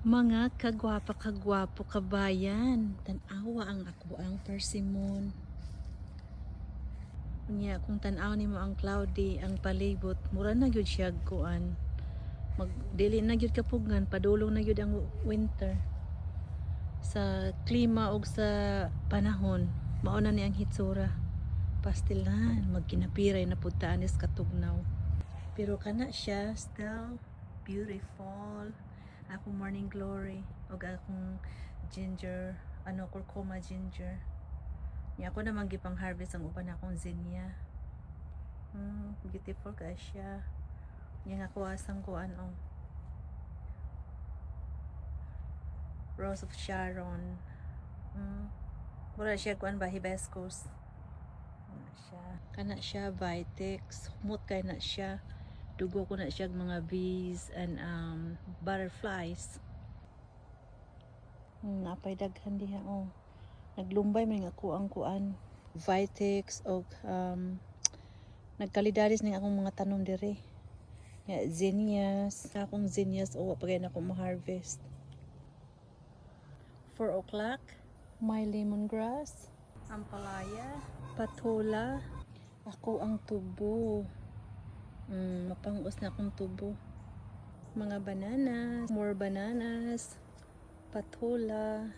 Mga kagwapa-kagwapo kabayan, tanawa ang ako ang persimmon. Unya kung tanaw nimo ang cloudy ang palibot, mura na gyud siya kuan. Magdili na gyud kapugngan, padulong na gyud ang winter. Sa klima og sa panahon, mao na ni ang hitsura. Pastilan, magkinapiray na pud ta anis katugnaw. Pero kana siya still beautiful. Akong morning glory o akong ginger, curcuma ginger. Niya ako naman gipang harvest ang uban akong zinnia. Beautiful ka siya. Niya nga kuwasang kuan Rose of Sharon. Mura siya kuan ba hibiscus. Kana siya Vitex. Humot kay na siya. Dugo ko na siya mga bees and butterflies. Napay daghan diha Naglumbay man ako ang kuan Vitex og nagkalidaris ning akong mga tanom dire. Zinnias, akong zinnias pagay na ako ma-harvest. 4 o'clock, my lemongrass, ampalaya, patola, ako ang tubo. Mapangos na akong tubo. Mga bananas, more bananas, patola,